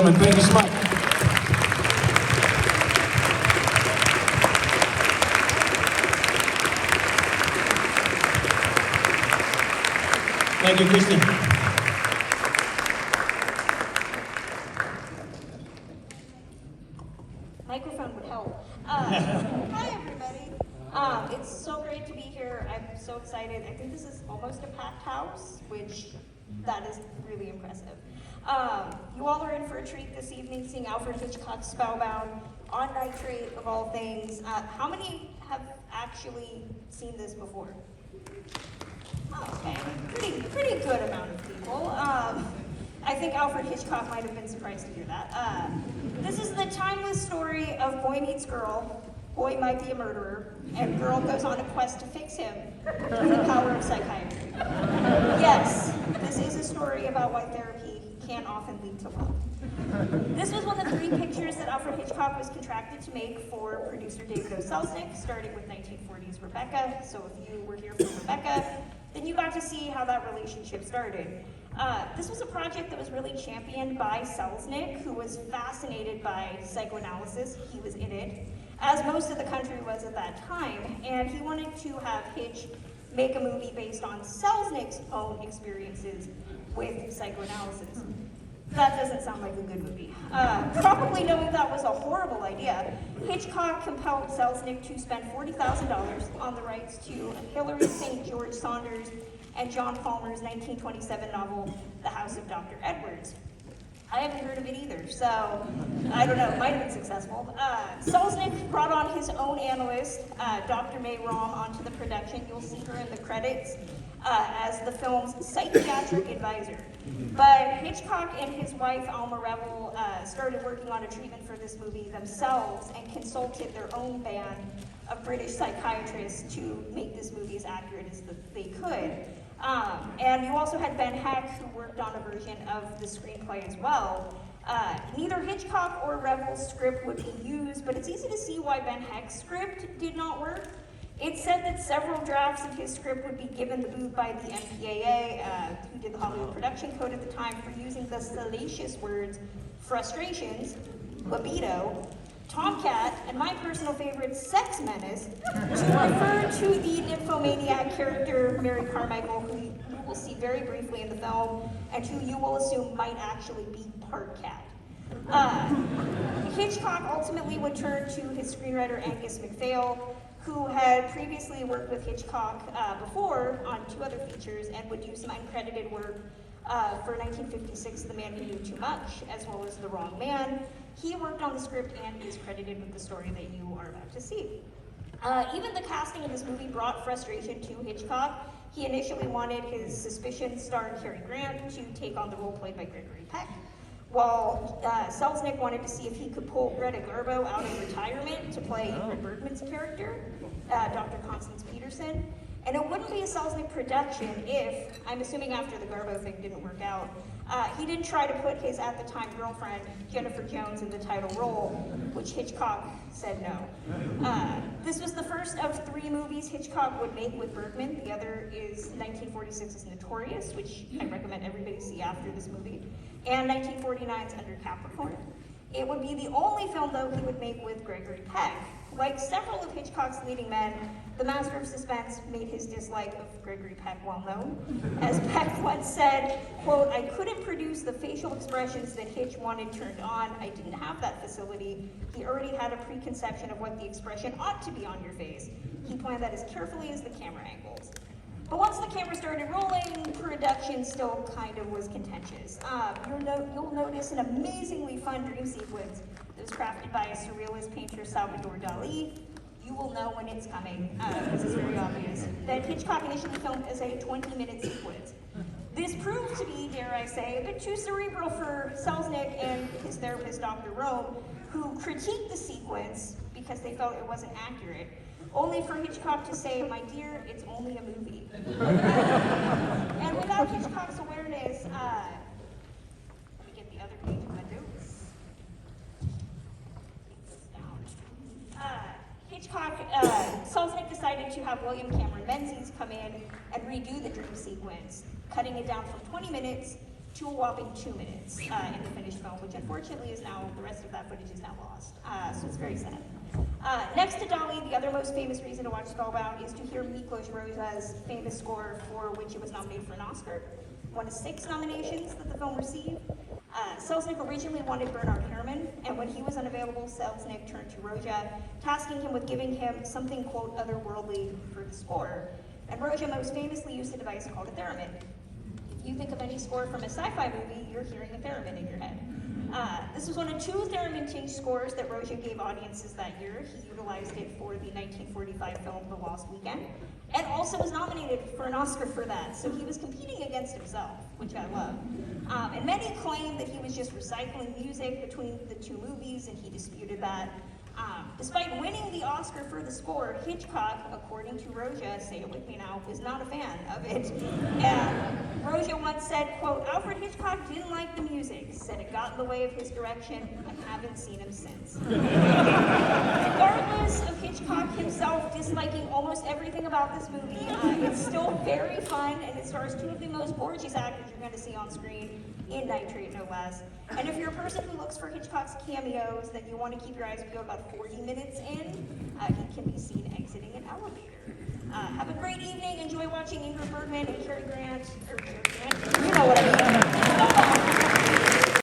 gentlemen, thank you so much. Thank you, Kristen. Microphone would help. Hi, everybody. It's so great to be here. I'm so excited. I think this is almost a packed house, which that is really impressive. You all are in for a treat this evening, seeing Alfred Hitchcock's Spellbound on nitrate, of all things. How many have actually seen this before? Oh, okay, pretty good amount of people. I think Alfred Hitchcock might have been surprised to hear that. This is the timeless story of boy meets girl, boy might be a murderer, and girl goes on a quest to fix him through the power of psychiatry. Yes, this is a story about why therapy can often lead to love. This was one of 3 pictures that Alfred Hitchcock was contracted to make for producer David O. Selznick, starting with 1940's Rebecca. So if you were here for Rebecca, then you got to see how that relationship started. This was a project that was really championed by Selznick, who was fascinated by psychoanalysis. He was in it, as most of the country was at that time, and he wanted to have Hitch make a movie based on Selznick's own experiences with psychoanalysis. That doesn't sound like a good movie. Probably knowing that was a horrible idea, Hitchcock compelled Selznick to spend $40,000 on the rights to Hilary St. George Saunders and John Palmer's 1927 novel, The House of Dr. Edwards. I haven't heard of it either, so I don't know, it might have been successful. Selznick brought on his own analyst, Dr. May Rom, onto the production. You'll see her in the credits as the film's psychiatric advisor. But Hitchcock and his wife, Alma Revel, started working on a treatment for this movie themselves and consulted their own band of British psychiatrists to make this movie as accurate as they could. And you also had Ben Heck, who worked on a version of the screenplay as well. Neither Hitchcock or Revel's script would be used, but it's easy to see why Ben Heck's script did not work. It said that several drafts of his script would be given the boot by the MPAA, who did the Hollywood Production Code at the time, for using the salacious words frustrations, libido, tomcat, and my personal favorite, sex menace, to refer to the nymphomaniac character Mary Carmichael, who you will see very briefly in the film, and who you will assume might actually be part cat. Hitchcock ultimately would turn to his screenwriter Angus MacPhail, who had previously worked with Hitchcock before on 2 other features and would do some uncredited work for 1956, The Man Who Knew Too Much, as well as The Wrong Man. He worked on the script and is credited with the story that you are about to see. Even the casting of this movie brought frustration to Hitchcock. He initially wanted his Suspicion star Cary Grant to take on the role played by Gregory Peck, while Selznick wanted to see if he could pull Greta Garbo out of retirement to play Ingrid Bergman's character, Dr. Constance Peterson. And it wouldn't be a Selznick production if, I'm assuming after the Garbo thing didn't work out, he didn't try to put his at the time girlfriend, Jennifer Jones, in the title role, which Hitchcock said no. This was the first of 3 movies Hitchcock would make with Bergman. The other is 1946's Notorious, which I recommend everybody see after this movie, and 1949's Under Capricorn. It would be the only film, though, he would make with Gregory Peck. Like several of Hitchcock's leading men, the master of suspense made his dislike of Gregory Peck well known. As Peck once said, quote, "I couldn't produce the facial expressions that Hitch wanted turned on. I didn't have that facility. He already had a preconception of what the expression ought to be on your face. He planned that as carefully as the camera angles." But once the camera started rolling, production still kind of was contentious. You'll notice an amazingly fun dream sequence that was crafted by a surrealist painter, Salvador Dali. You will know when it's coming, because it's very obvious, that Hitchcock initially filmed as a 20-minute sequence. This proved to be, dare I say, a bit too cerebral for Selznick and his therapist, Dr. Rome, who critiqued the sequence because they felt it wasn't accurate, only for Hitchcock to say, "My dear, it's only a movie." And without Hitchcock's awareness, let me get the other page of my notes. Selznick decided to have William Cameron Menzies come in and redo the dream sequence, cutting it down from 20 minutes to a whopping 2 minutes in the finished film, which unfortunately is now, the rest of that footage is now lost. So it's very sad. Next to Dolly, the other most famous reason to watch Spellbound is to hear Miklos Rozsa's famous score, for which it was nominated for an Oscar, one of 6 nominations that the film received. Selznick originally wanted Bernard Herrmann, and when he was unavailable, Selznick turned to Rozsa, tasking him with giving him something, quote, otherworldly for the score. And Rozsa most famously used a device called a theremin. If you think of any score from a sci-fi movie, you're hearing a theremin in your head. This was one of 2 theremin-tinged scores that Rozsa gave audiences that year. He utilized it for the 1945 film The Lost Weekend, and also was nominated for an Oscar for that. So he was competing against himself, which I love. And many claim that he was just recycling music between the 2 movies, and he disputed that. Despite winning the Oscar for the score, Hitchcock, according to Rozsa, say it with me now, was not a fan of it. And Rozsa once said, quote, Alfred Hitchcock didn't like the music, said it got in the way of his direction. I haven't seen him since. Regardless of Hitchcock himself disliking almost everything about this movie, it's still very fun, and it stars 2 of the most gorgeous actors you're going to see on screen, in Nitrate, no less. And if you're a person who looks for Hitchcock's cameos, then you want to keep your eyes peeled about 40 minutes in, he can be seen exiting an elevator. Have a great evening. Enjoy watching Ingrid Bergman and Cary Grant, or Cary Grant, you know what I mean.